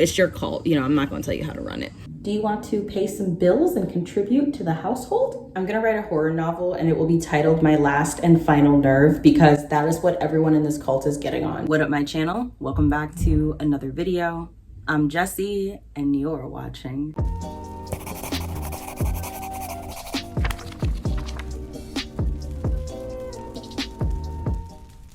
it's your call. You know, I'm not going to tell you how to run it. Do you want to pay some bills and contribute to the household? I'm gonna write a horror novel and it will be titled My Last and Final Nerve because that is what everyone in this cult is getting on. What up, my channel? Welcome back to another video. I'm Jessie and you're watching.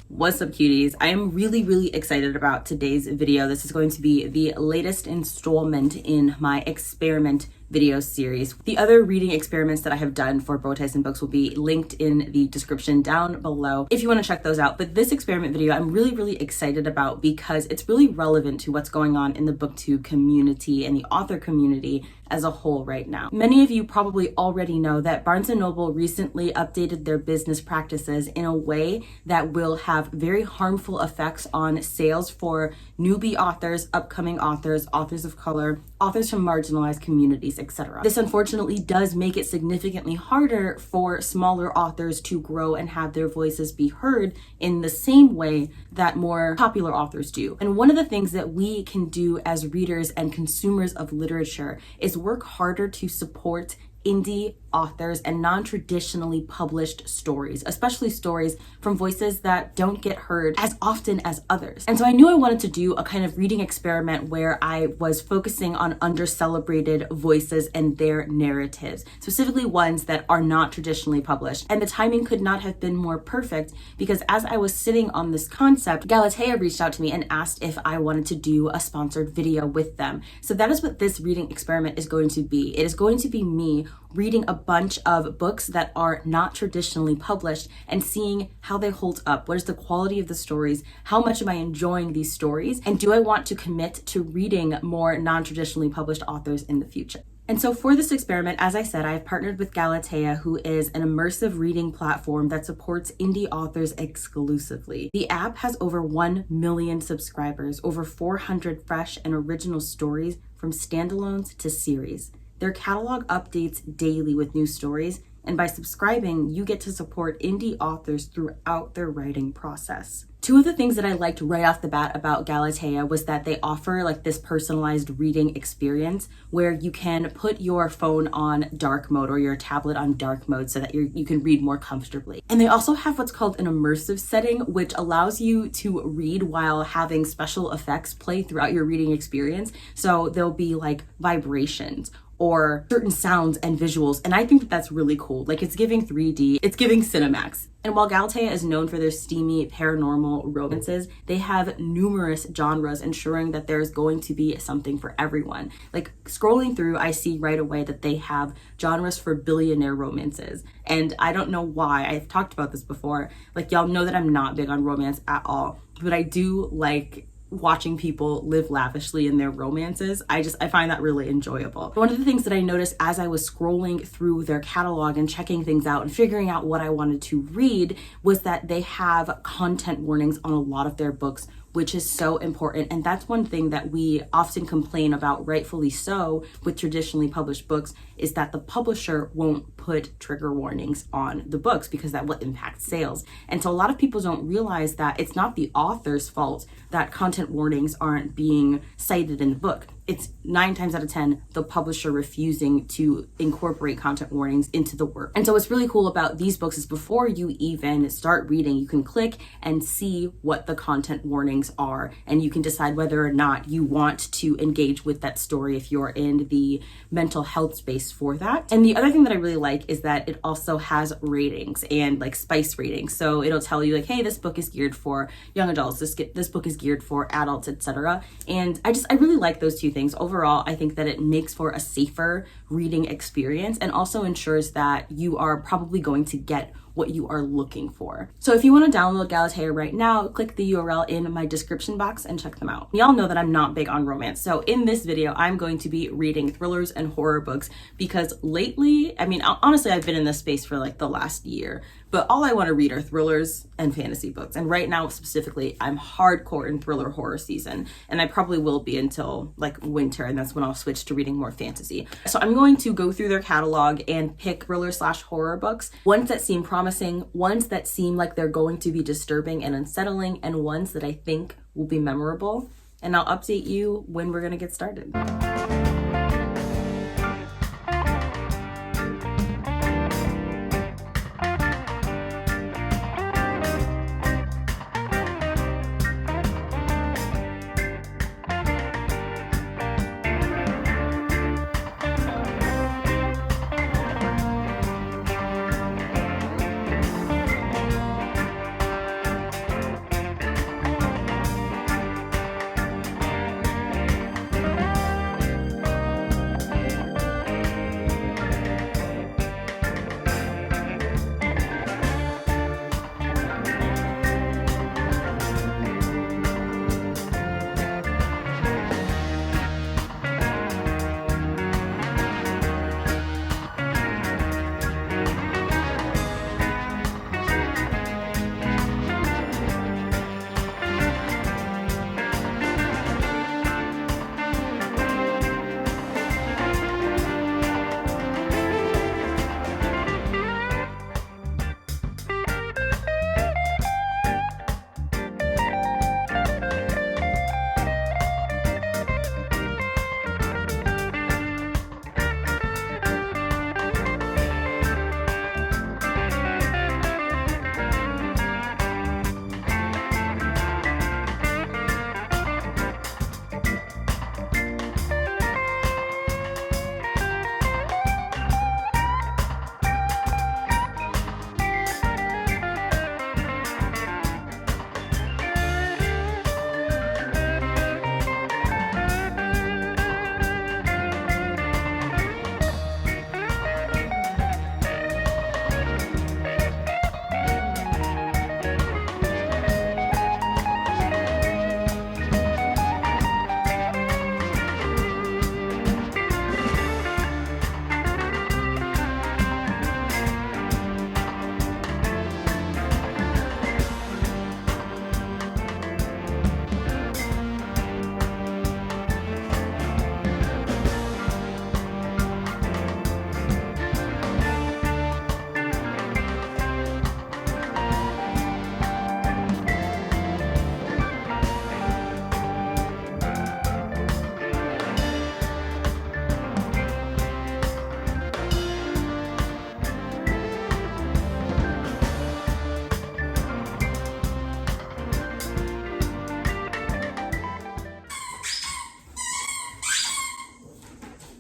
What's up, cuties? I am really excited about today's video. This is going to be the latest installment in my experiment video series. The other reading experiments that I have done for Bowties and Books will be linked in the description down below if you want to check those out. But this experiment video I'm really excited about because it's really relevant to what's going on in the booktube community and the author community as a whole right now. Many of you probably already know that Barnes & Noble recently updated their business practices in a way that will have very harmful effects on sales for newbie authors, upcoming authors, authors of color, authors from marginalized communities, etc. This unfortunately does make it significantly harder for smaller authors to grow and have their voices be heard in the same way that more popular authors do. And one of the things that we can do as readers and consumers of literature is work harder to support indie authors and non-traditionally published stories, especially stories from voices that don't get heard as often as others. And so I knew I wanted to do a kind of reading experiment where I was focusing on under-celebrated voices and their narratives, specifically ones that are not traditionally published. And the timing could not have been more perfect because as I was sitting on this concept, Galatea reached out to me and asked if I wanted to do a sponsored video with them. So that is what this reading experiment is going to be. It is going to be me reading a bunch of books that are not traditionally published and seeing how they hold up. What is the quality of the stories? How much am I enjoying these stories? And do I want to commit to reading more non-traditionally published authors in the future? And so for this experiment, as I said, I have partnered with Galatea, who is an immersive reading platform that supports indie authors exclusively. The app has over 1 million subscribers, over 400 fresh and original stories from standalones to series. Their catalog updates daily with new stories, and by subscribing, you get to support indie authors throughout their writing process. Two of the things that I liked right off the bat about Galatea was that they offer like this personalized reading experience where you can put your phone on dark mode or your tablet on dark mode so that you can read more comfortably. And they also have what's called an immersive setting, which allows you to read while having special effects play throughout your reading experience. So there'll be like vibrations or certain sounds and visuals. And I think that that's really cool. Like it's giving 3D, it's giving Cinemax. And while Galatea is known for their steamy paranormal romances, they have numerous genres ensuring that there's going to be something for everyone. Like scrolling through, I see right away that they have genres for billionaire romances. And I don't know why, I've talked about this before. Like y'all know that I'm not big on romance at all, but I do like watching people live lavishly in their romances. I find that really enjoyable. One of the things that I noticed as I was scrolling through their catalog and checking things out and figuring out what I wanted to read was that they have content warnings on a lot of their books, which is so important. And that's one thing that we often complain about, rightfully so, with traditionally published books, is that the publisher won't put trigger warnings on the books because that will impact sales. And so a lot of people don't realize that it's not the author's fault that content warnings aren't being cited in the book. It's 9 times out of 10, the publisher refusing to incorporate content warnings into the work. And so what's really cool about these books is before you even start reading, you can click and see what the content warnings are, and you can decide whether or not you want to engage with that story if you're in the mental health space for that. And the other thing that I really like is that it also has ratings and like spice ratings. So it'll tell you like, hey, this book is geared for young adults, this book is geared for adults, etc. And I really like those two things. Overall, I think that it makes for a safer reading experience and also ensures that you are probably going to get what you are looking for. So if you want to download Galatea right now, click the URL in my description box and check them out. Y'all know that I'm not big on romance. So in this video, I'm going to be reading thrillers and horror books because lately, I mean, honestly, I've been in this space for like the last year, but all I want to read are thrillers and fantasy books. And right now specifically, I'm hardcore in thriller horror season, and I probably will be until like winter, and that's when I'll switch to reading more fantasy. So I'm going to go through their catalog and pick thriller/horror books, ones that seem promising, ones that seem like they're going to be disturbing and unsettling, and ones that I think will be memorable. and I'll update you when we're gonna get started.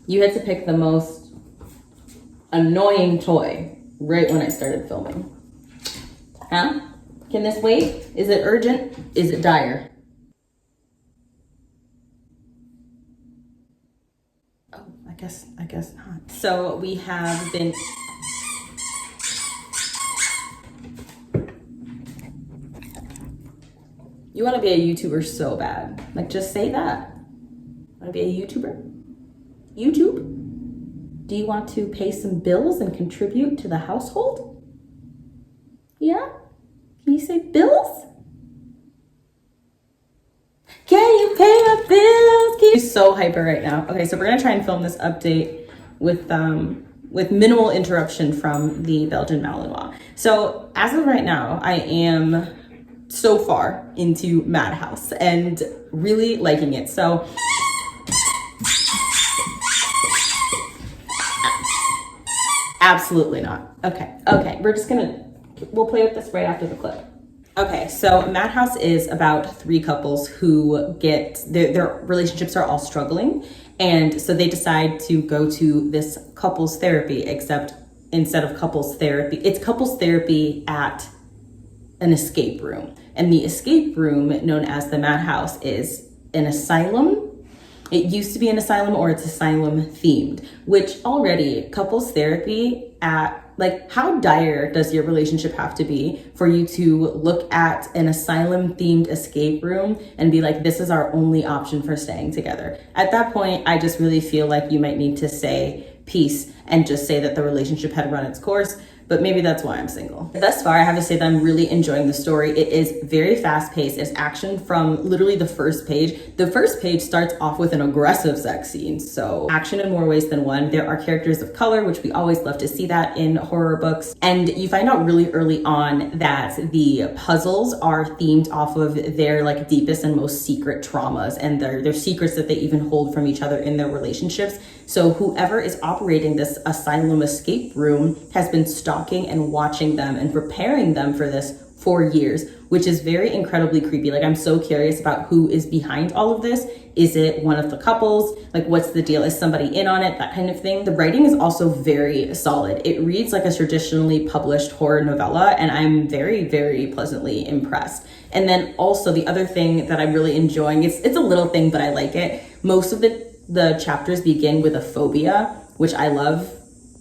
You had to pick the most annoying toy right when I started filming. Huh? Can this wait? Is it urgent? Is it dire? Oh, I guess not. So we have been... You want to be a YouTuber so bad. Like, just say that. Want to be a YouTuber? YouTube? Do you want to pay some bills and contribute to the household? Yeah? Can you say bills? Can you pay my bills? Can you... So hyper right now. Okay, so we're gonna try and film this update with minimal interruption from the Belgian Malinois. So as of right now, I am so far into Madhouse and really liking it. So absolutely not. Okay, we'll play with this right after the clip. Okay, so Madhouse is about three couples who get, their relationships are all struggling. And so they decide to go to this couples therapy, except instead of couples therapy, it's couples therapy at an escape room. And the escape room, known as the Madhouse, is an asylum. It used to be an asylum, or it's asylum themed, which already couples therapy at, like, how dire does your relationship have to be for you to look at an asylum themed escape room and be like, this is our only option for staying together? At that point, I just really feel like you might need to say peace and just say that the relationship had run its course, but maybe that's why I'm single. Thus far, I have to say that I'm really enjoying the story. It is very fast paced. It's action from literally the first page. The first page starts off with an aggressive sex scene. So action in more ways than one. There are characters of color, which we always love to see that in horror books. And you find out really early on that the puzzles are themed off of their like deepest and most secret traumas and their secrets that they even hold from each other in their relationships. So whoever is operating this asylum escape room has been stalking and watching them and preparing them for this for years, which is very incredibly creepy. Like, I'm so curious about who is behind all of this. Is it one of the couples? Like, what's the deal? Is somebody in on it? That kind of thing. The writing is also very solid. It reads like a traditionally published horror novella, and I'm very, very pleasantly impressed. And then also the other thing that I'm really enjoying, it's a little thing, but I like it. Most of the chapters begin with a phobia, which I love.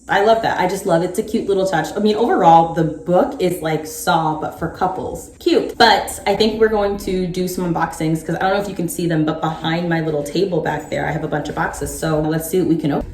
I love that. I just love it. It's a cute little touch. I mean, overall, the book is like Saw, but for couples. Cute. But I think we're going to do some unboxings because I don't know if you can see them, but behind my little table back there, I have a bunch of boxes. So let's see what we can open.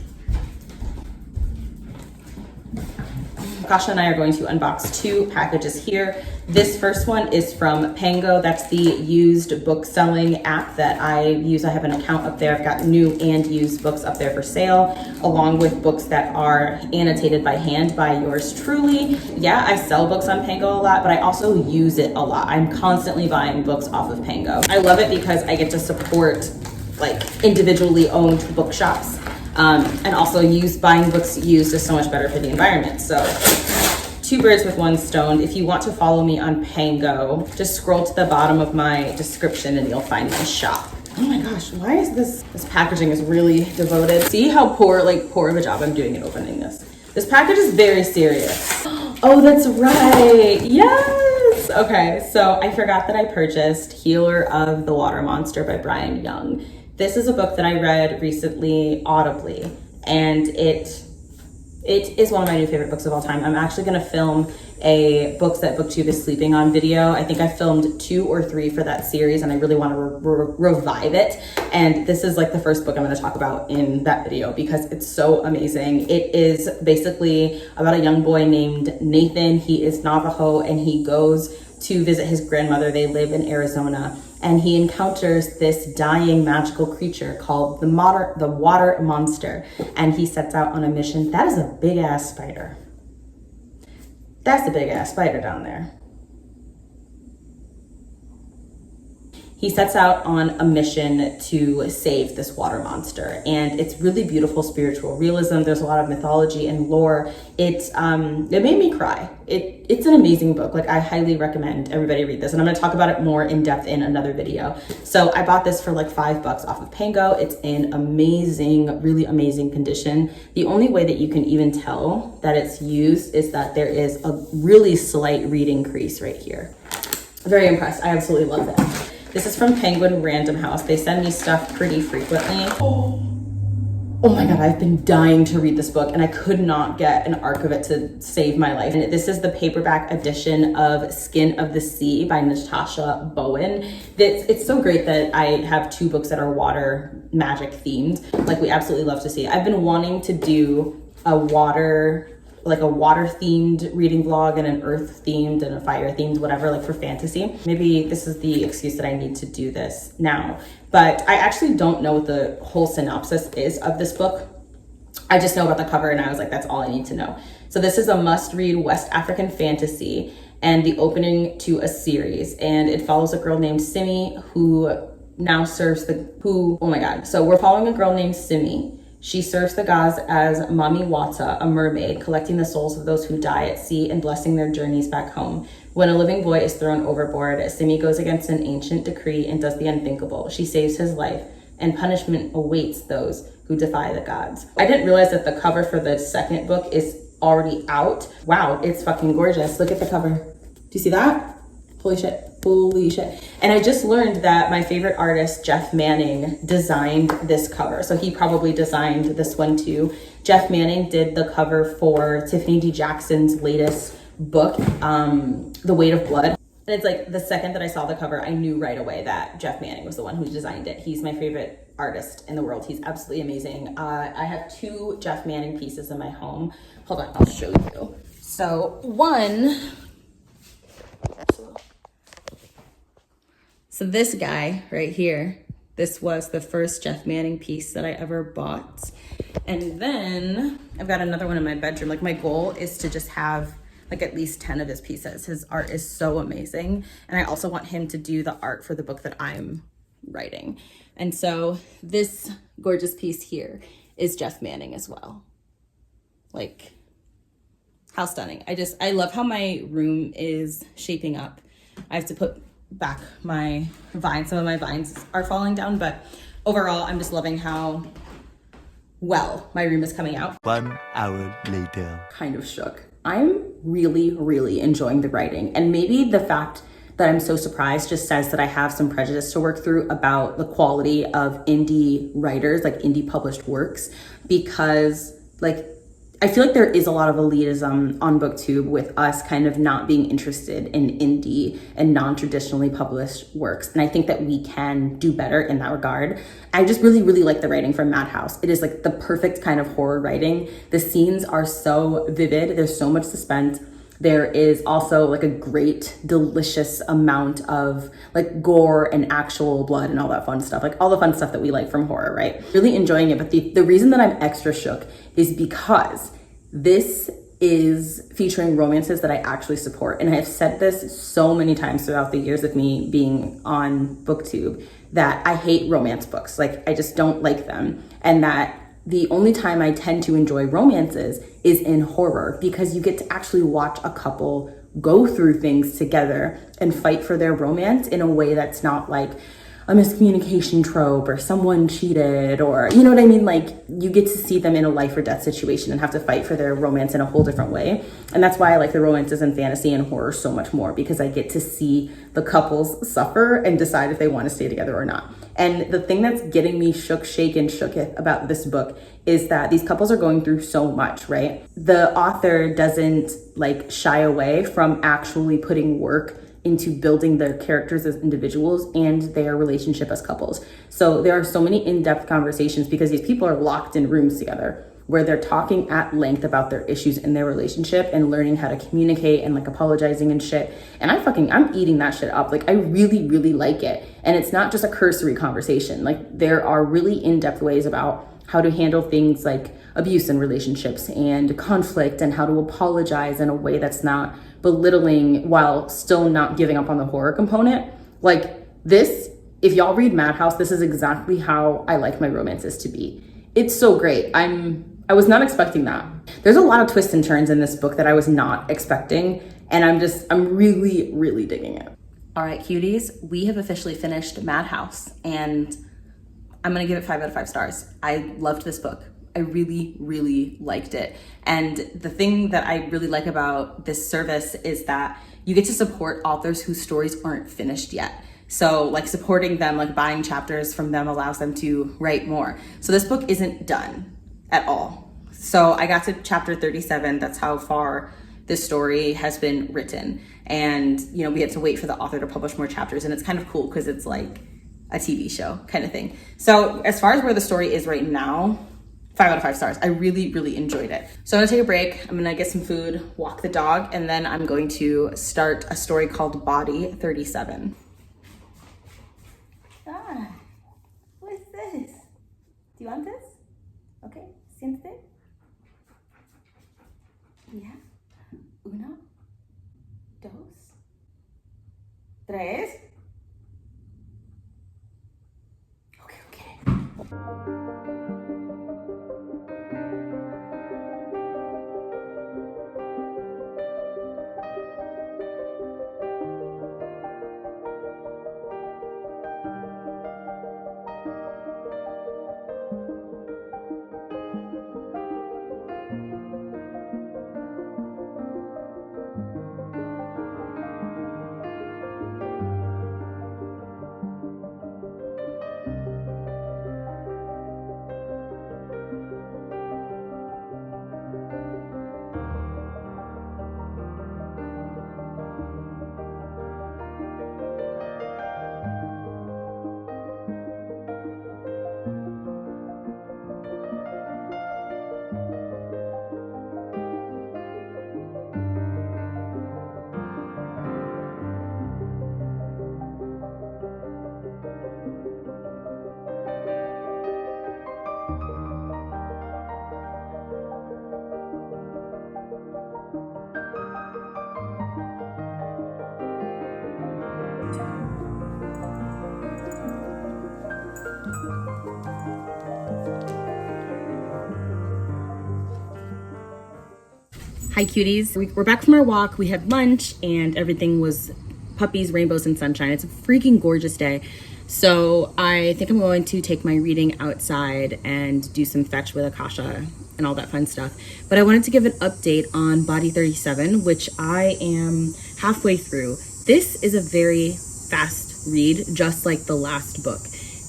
Kasha and I are going to unbox two packages here. This first one is from Pango. That's the used book selling app that I use. I have an account up there. I've got new and used books up there for sale, along with books that are annotated by hand by yours truly. Yeah, I sell books on Pango a lot, but I also use it a lot. I'm constantly buying books off of Pango. I love it because I get to support like individually owned bookshops. And also buying books used is so much better for the environment. So two birds with one stone. If you want to follow me on Pango, just scroll to the bottom of my description and you'll find my shop. Oh my gosh, why is this packaging is really devoted. See how poor of a job I'm doing at opening this. This package is very serious. Oh, that's right. Yes. Okay, so I forgot that I purchased Healer of the Water Monster by Brian Young. This is a book that I read recently audibly, and it is one of my new favorite books of all time. I'm actually going to film a Books That BookTube is Sleeping On video. I think I filmed 2 or 3 for that series, and I really want to revive it. And this is like the first book I'm going to talk about in that video because it's so amazing. It is basically about a young boy named Nathan. He is Navajo, and he goes to visit his grandmother. They live in Arizona. And he encounters this dying magical creature called the water monster. And he sets out on a mission. That is a big ass spider. That's a big ass spider down there. He sets out on a mission to save this water monster. And it's really beautiful spiritual realism. There's a lot of mythology and lore. It made me cry. It's an amazing book. Like, I highly recommend everybody read this. And I'm gonna talk about it more in depth in another video. So I bought this for like $5 off of Pango. It's in amazing, really amazing condition. The only way that you can even tell that it's used is that there is a really slight reading crease right here. Very impressed. I absolutely love it. This is from Penguin Random House. They send me stuff pretty frequently. Oh my God, I've been dying to read this book and I could not get an arc of it to save my life. And this is the paperback edition of Skin of the Sea by Natasha Bowen. It's so great that I have 2 books that are water magic themed. Like, we absolutely love to see. I've been wanting to do a water themed reading vlog and an earth themed and a fire themed, whatever, like for fantasy. Maybe this is the excuse that I need to do this now. But I actually don't know what the whole synopsis is of this book. I just know about the cover and I was like, that's all I need to know. So this is a must-read West African fantasy and the opening to a series. And it follows a girl named Simi who now serves oh my God. So we're following a girl named Simi. She serves the gods as Mami Wata, a mermaid, collecting the souls of those who die at sea and blessing their journeys back home. When a living boy is thrown overboard, Simi goes against an ancient decree and does the unthinkable. She saves his life, and punishment awaits those who defy the gods. I didn't realize that the cover for the second book is already out. Wow, it's fucking gorgeous. Look at the cover. Do you see that? Holy shit. Holy shit. And I just learned that my favorite artist, Jeff Manning, designed this cover. So he probably designed this one too. Jeff Manning did the cover for Tiffany D. Jackson's latest book, The Weight of Blood. And it's like the second that I saw the cover, I knew right away that Jeff Manning was the one who designed it. He's my favorite artist in the world. He's absolutely amazing. I have 2 Jeff Manning pieces in my home. Hold on, I'll show you. So this guy right here, this was the first Jeff Manning piece that I ever bought. And then I've got another one in my bedroom. Like, my goal is to just have like at least 10 of his pieces. His art is so amazing. And I also want him to do the art for the book that I'm writing. And so this gorgeous piece here is Jeff Manning as well. Like, how stunning. I love how my room is shaping up. I have to put back my vines. Some of my vines are falling down, but overall, I'm just loving how well my room is coming out. 1 hour later. Kind of shook. I'm really, really enjoying the writing. And maybe the fact that I'm so surprised just says that I have some prejudice to work through about the quality of indie writers, like indie published works, because like, I feel like there is a lot of elitism on BookTube with us kind of not being interested in indie and non-traditionally published works. And I think that we can do better in that regard. I just really, really like the writing from Madhouse. It is like the perfect kind of horror writing. The scenes are so vivid. There's so much suspense. There is also like a great, delicious amount of like gore and actual blood and all that fun stuff, like all the fun stuff that we like from horror, right? Really enjoying it. But the reason that I'm extra shook is because this is featuring romances that I actually support. And I have said this so many times throughout the years of me being on BookTube that I hate romance books. Like, I just don't like them. And that the only time I tend to enjoy romances is in horror, because you get to actually watch a couple go through things together and fight for their romance in a way that's not like a miscommunication trope or someone cheated, or you know what I mean? Like, you get to see them in a life or death situation and have to fight for their romance in a whole different way. And that's why I like the romances in fantasy and horror so much more, because I get to see the couples suffer and decide if they want to stay together or not. And the thing that's getting me shooketh about this book is that these couples are going through so much, right? The author doesn't like shy away from actually putting work into building their characters as individuals and their relationship as couples. So there are so many in-depth conversations because these people are locked in rooms together where they're talking at length about their issues in their relationship and learning how to communicate and like apologizing and shit. And I'm eating that shit up. Like, I really, really like it. And it's not just a cursory conversation. Like, there are really in-depth ways about how to handle things like abuse in relationships and conflict, and how to apologize in a way that's not belittling while still not giving up on the horror component. Like, this, if y'all read Madhouse, this is exactly how I like my romances to be. It's so great. I was not expecting that. There's a lot of twists and turns in this book that I was not expecting, and I'm really, really digging it. All right, cuties, we have officially finished Madhouse, and I'm gonna give it 5 out of 5 stars. I loved this book. I really, really liked it. And the thing that I really like about this service is that you get to support authors whose stories aren't finished yet. So like, supporting them, like buying chapters from them, allows them to write more. So this book isn't done at all. So I got to chapter 37. That's how far this story has been written. And, you know, we had to wait for the author to publish more chapters. And it's kind of cool because it's like a TV show kind of thing. So as far as where the story is right now, 5 out of 5 stars. I really, really enjoyed it. So I'm gonna take a break. I'm gonna get some food, walk the dog, and then I'm going to start a story called Body 37. Ah, what is this? Do you want this? Okay, siéntate. Yeah. 1, 2, 3. Okay. Hi cuties. We're back from our walk. We had lunch and everything was puppies, rainbows, and sunshine. It's a freaking gorgeous day. So I think I'm going to take my reading outside and do some fetch with Akasha and all that fun stuff. But I wanted to give an update on Body 37, which I am halfway through. This is a very fast read, just like the last book.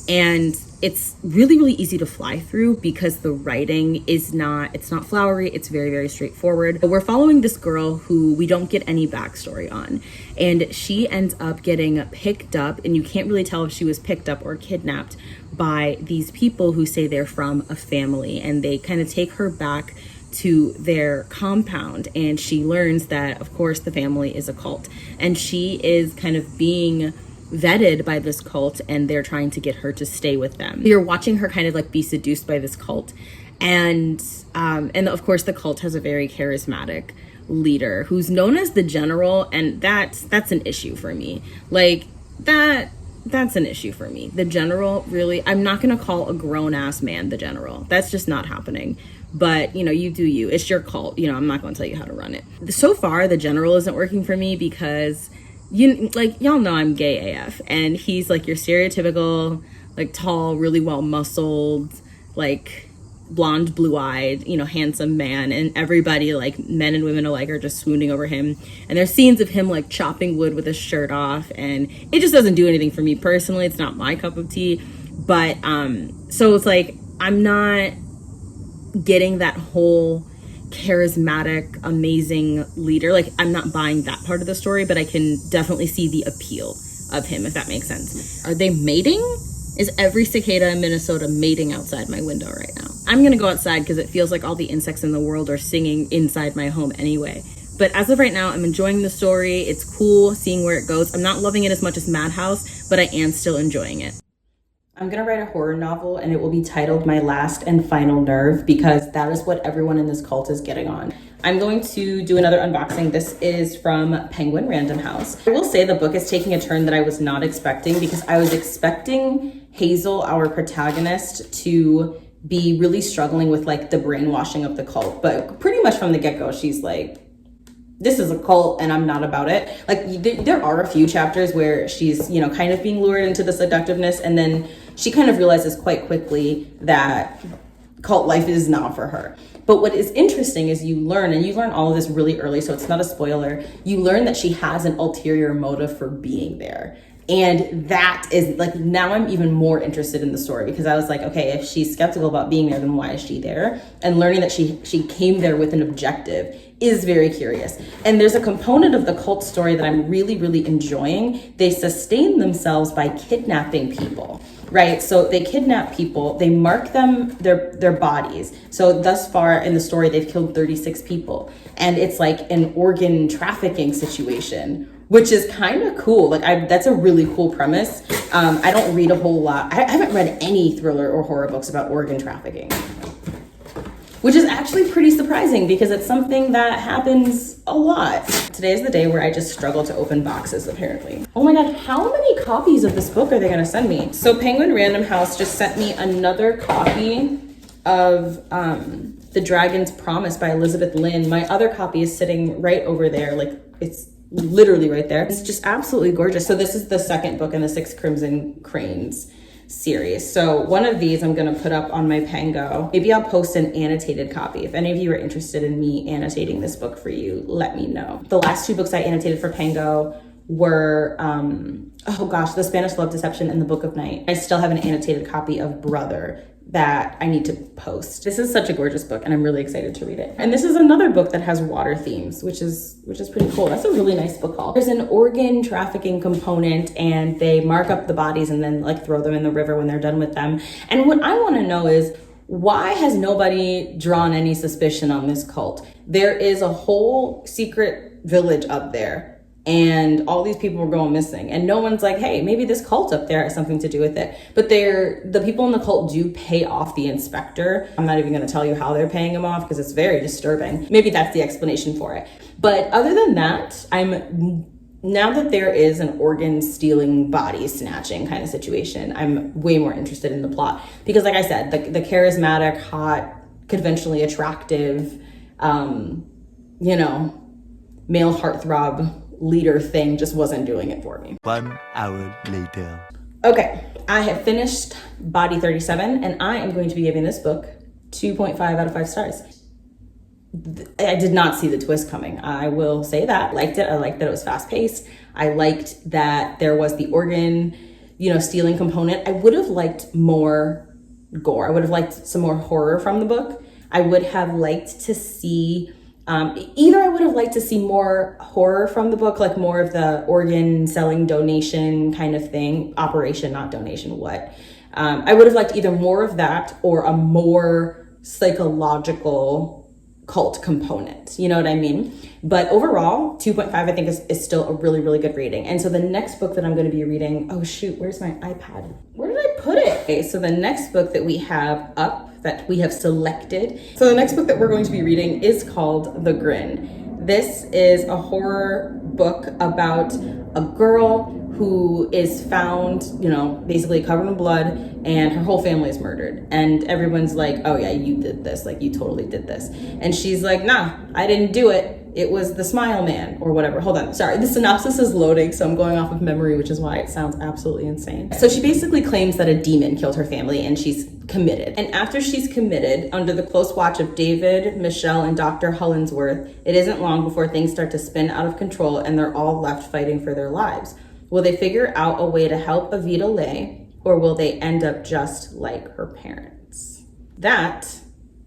And it's really, really easy to fly through because the writing is it's not flowery. It's very, very straightforward. We're following this girl who we don't get any backstory on. And she ends up getting picked up, and you can't really tell if she was picked up or kidnapped by these people who say they're from a family. And they kind of take her back to their compound, and she learns that, of course, the family is a cult. And she is kind of being vetted by this cult, and they're trying to get her to stay with them. You're watching her kind of like be seduced by this cult, and of course the cult has a very charismatic leader who's known as the general, and that's an issue for me. Like that's an issue for me. The general, really, I'm not gonna call a grown-ass man the general. That's just not happening. But you do you. It's your cult. I'm not gonna tell you how to run it. So far the general isn't working for me because y'all know I'm gay AF, and he's like your stereotypical, like, tall, really well muscled, like blonde, blue-eyed, handsome man, and everybody, like men and women alike, are just swooning over him. And there's scenes of him like chopping wood with his shirt off, and it just doesn't do anything for me personally. It's not my cup of tea. But so it's like I'm not getting that whole charismatic, amazing leader. Like, I'm not buying that part of the story, but I can definitely see the appeal of him, if that makes sense. Are they mating? Is every cicada in Minnesota mating outside my window right now? I'm gonna go outside because it feels like all the insects in the world are singing inside my home anyway. But as of right now, I'm enjoying the story. It's cool seeing where it goes. I'm not loving it as much as Madhouse, but I am still enjoying it. I'm gonna write a horror novel, and it will be titled My Last and Final Nerve, because that is what everyone in this cult is getting on. I'm going to do another unboxing. This is from Penguin Random House. I will say the book is taking a turn that I was not expecting, because I was expecting Hazel, our protagonist, to be really struggling with like the brainwashing of the cult. But pretty much from the get-go, she's like, this is a cult and I'm not about it. Like, there are a few chapters where she's, kind of being lured into the seductiveness, and then she kind of realizes quite quickly that cult life is not for her. But what is interesting is you learn all of this really early, so it's not a spoiler. You learn that she has an ulterior motive for being there. And that is like, now I'm even more interested in the story, because I was like, okay, if she's skeptical about being there, then why is she there? And learning that she came there with an objective is very curious. And there's a component of the cult story that I'm really, really enjoying. They sustain themselves by kidnapping people, right? So they kidnap people, they mark them, their bodies. So thus far in the story, they've killed 36 people. And it's like an organ trafficking situation, which is kind of cool. Like, that's a really cool premise. I don't read a whole lot. I haven't read any thriller or horror books about organ trafficking, which is actually pretty surprising because it's something that happens a lot. Today is the day where I just struggle to open boxes, apparently. Oh my God, how many copies of this book are they gonna send me? So Penguin Random House just sent me another copy of The Dragon's Promise by Elizabeth Lynn. My other copy is sitting right over there. Like, it's literally right there. It's just absolutely gorgeous. So this is the second book in the Six Crimson Cranes series. So one of these I'm gonna put up on my Pango. Maybe I'll post an annotated copy. If any of you are interested in me annotating this book for you, let me know. The last two books I annotated for Pango were, oh gosh, The Spanish Love Deception and The Book of Night. I still have an annotated copy of Brother that I need to post. This is such a gorgeous book, and I'm really excited to read it. And this is another book that has water themes, which is pretty cool. That's a really nice book haul. There's an organ trafficking component, and they mark up the bodies and then like throw them in the river when they're done with them. And what I want to know is, why has nobody drawn any suspicion on this cult? There is a whole secret village up there, and all these people were going missing, and no one's like, hey, maybe this cult up there has something to do with it. But the people in the cult do pay off the inspector. I'm not even going to tell you how they're paying him off because it's very disturbing. Maybe that's the explanation for it. But other than that, now that there is an organ stealing, body snatching kind of situation, I'm way more interested in the plot, because like I said, the charismatic, hot, conventionally attractive you know, male heartthrob leader thing just wasn't doing it for me. 1 hour later. Okay, I have finished Body 37 and I am going to be giving this book 2.5 out of 5 stars. I did not see the twist coming. I will say that. Liked it. I liked that it was fast paced. I liked that there was the organ, you know, stealing component. I would have liked more gore. I would have liked some more horror from the book. I would have liked to see either I would have liked to see more horror from the book, like more of the organ selling donation kind of thing. Operation, not donation, what? I would have liked either more of that or a more psychological cult component. You know what I mean? But overall, 2.5 I think is still a really, really good rating. And so the next book that I'm going to be reading, oh shoot, where's my iPad? Where did I put it? Okay, so the next book that we have up, that we have selected. So the next book that we're going to be reading is called The Grin. This is a horror book about a girl who is found, you know, basically covered in blood, and her whole family is murdered. And everyone's like, oh yeah, you did this, like you totally did this. And she's like, nah, I didn't do it. It was the Smile Man or whatever. Hold on, sorry, the synopsis is loading, so I'm going off of memory, which is why it sounds absolutely insane. So she basically claims that a demon killed her family and she's committed. And after she's committed, under the close watch of David, Michelle, and Dr. Hollinsworth, it isn't long before things start to spin out of control and they're all left fighting for their lives. Will they figure out a way to help Avita Lay, or will they end up just like her parents? That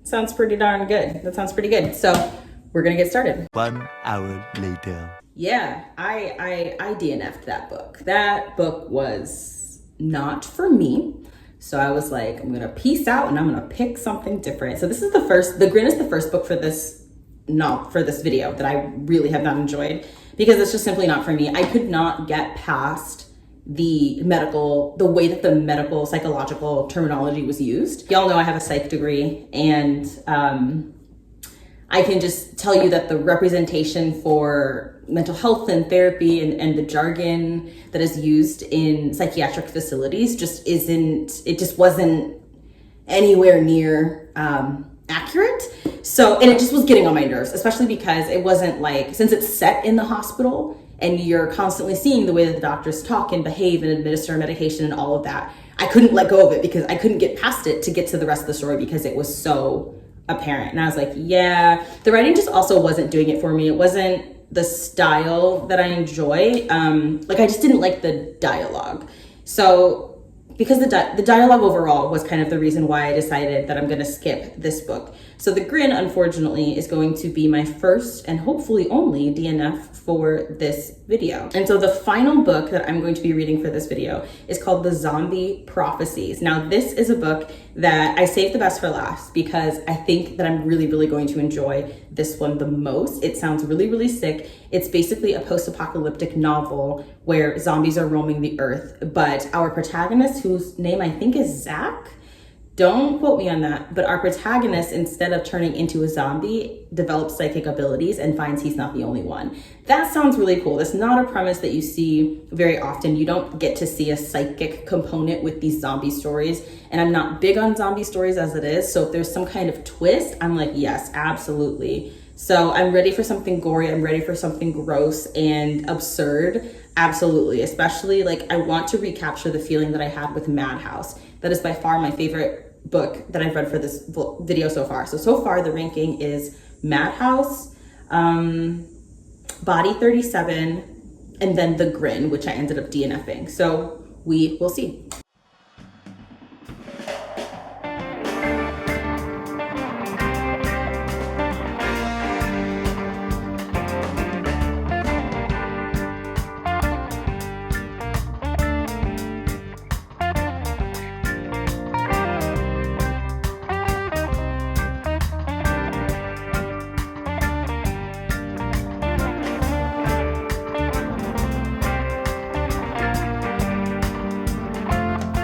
sounds pretty darn good. That sounds pretty good. So we're gonna get started. 1 hour later. Yeah, I DNF'd that book. That book was not for me. So I was like, I'm gonna peace out and I'm gonna pick something different. So this is The Grin is the first book for this video that I really have not enjoyed, because it's just simply not for me. I could not get past the way that the medical psychological terminology was used. Y'all know I have a psych degree, and I can just tell you that the representation for mental health and therapy and the jargon that is used in psychiatric facilities just wasn't anywhere near accurate. So, and it just was getting on my nerves, especially because it wasn't like, since it's set in the hospital and you're constantly seeing the way that the doctors talk and behave and administer medication and all of that, I couldn't let go of it because I couldn't get past it to get to the rest of the story because it was so apparent. And I was like, yeah, the writing just also wasn't doing it for me. It wasn't the style that I enjoy. Like I just didn't like the dialogue. So because the dialogue overall was kind of the reason why I decided that I'm going to skip this book. So The Grin, unfortunately, is going to be my first and hopefully only DNF for this video. And so the final book that I'm going to be reading for this video is called The Zombie Prophecies. Now, this is a book that I saved the best for last because I think that I'm really, really going to enjoy this one the most. It sounds really, really sick. It's basically a post-apocalyptic novel where zombies are roaming the earth, but our protagonist, whose name I think is Zach, don't quote me on that, but our protagonist, instead of turning into a zombie, develops psychic abilities and finds he's not the only one. That sounds really cool. That's not a premise that you see very often. You don't get to see a psychic component with these zombie stories, and I'm not big on zombie stories as it is, so if there's some kind of twist, I'm like, yes, absolutely. So I'm ready for something gory. I'm ready for something gross and absurd. Absolutely. Especially, like, I want to recapture the feeling that I had with Madhouse. That is by far my favorite book that I've read for this video so far. So far the ranking is Madhouse, Body 37, and then The Grin, which I ended up DNFing. So we will see.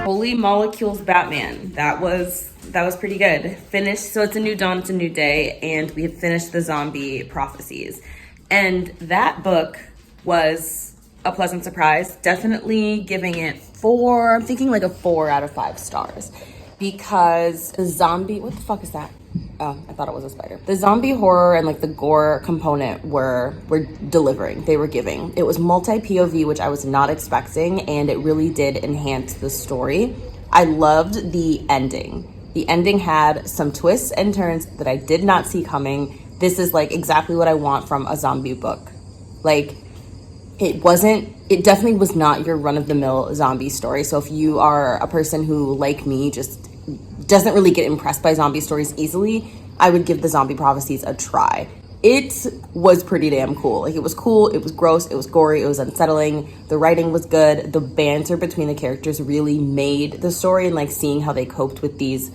Holy Molecules Batman. That was pretty good. Finished, so it's a new dawn, it's a new day, and we have finished the Zombie Prophecies. And that book was a pleasant surprise. Definitely giving it I'm thinking like a 4 out of 5 stars. Because the zombie, what the fuck is that? I thought it was a spider. The zombie horror and like the gore component were delivering. They were giving. It was multi-POV, which I was not expecting, and it really did enhance the story. I loved the ending. The ending had some twists and turns that I did not see coming. This is like exactly what I want from a zombie book. Like, it definitely was not your run-of-the-mill zombie story. So if you are a person who, like me, just doesn't really get impressed by zombie stories easily, I would give the Zombie Prophecies a try. It was pretty damn cool. Like, it was cool, it was gross, it was gory, it was unsettling. The writing was good. The banter between the characters really made the story, and like seeing how they coped with these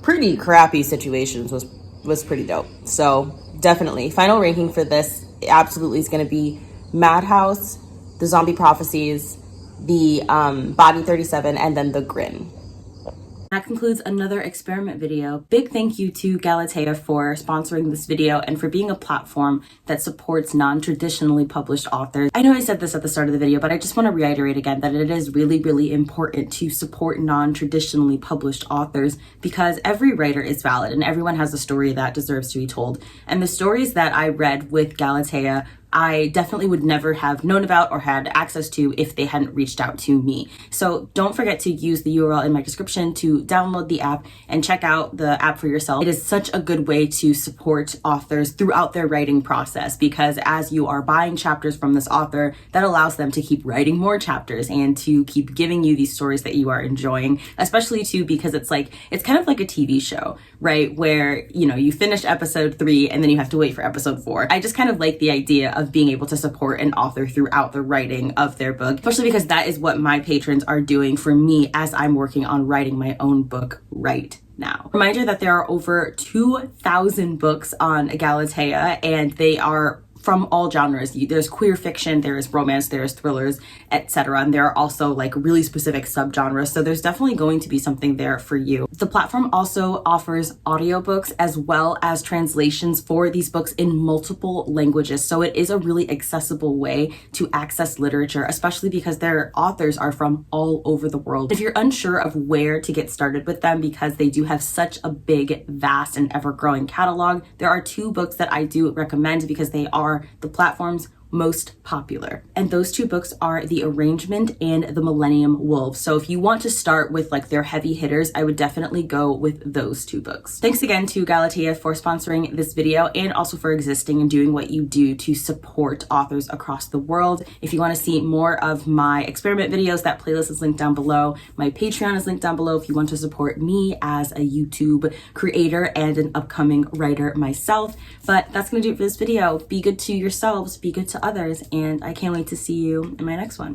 pretty crappy situations was pretty dope. So definitely, final ranking for this absolutely is going to be Madhouse, the Zombie Prophecies, the Body 37, and then the Grin. That concludes another experiment video. Big thank you to Galatea for sponsoring this video and for being a platform that supports non-traditionally published authors. I know I said this at the start of the video, but I just want to reiterate again that it is really, really important to support non-traditionally published authors, because every writer is valid and everyone has a story that deserves to be told. And the stories that I read with Galatea, I definitely would never have known about or had access to if they hadn't reached out to me. So don't forget to use the URL in my description to download the app and check out the app for yourself. It is such a good way to support authors throughout their writing process, because as you are buying chapters from this author, that allows them to keep writing more chapters and to keep giving you these stories that you are enjoying, especially too because it's kind of like a TV show, right? Where, you know, you finish episode 3 and then you have to wait for episode 4. I just kind of like the idea of being able to support an author throughout the writing of their book, especially because that is what my patrons are doing for me as I'm working on writing my own book right now. Reminder that there are over 2,000 books on Galatea, and they are from all genres. There's queer fiction, there is romance, there is thrillers, etc. And there are also like really specific subgenres. So there's definitely going to be something there for you. The platform also offers audiobooks as well as translations for these books in multiple languages. So it is a really accessible way to access literature, especially because their authors are from all over the world. If you're unsure of where to get started with them, because they do have such a big, vast, and ever-growing catalog, there are 2 books that I do recommend because they are the platform's most popular. And those 2 books are The Arrangement and The Millennium Wolves. So if you want to start with like their heavy hitters, I would definitely go with those 2 books. Thanks again to Galatea for sponsoring this video and also for existing and doing what you do to support authors across the world. If you want to see more of my experiment videos, that playlist is linked down below. My Patreon is linked down below if you want to support me as a YouTube creator and an upcoming writer myself. But that's going to do it for this video. Be good to yourselves, be good to others, and I can't wait to see you in my next one.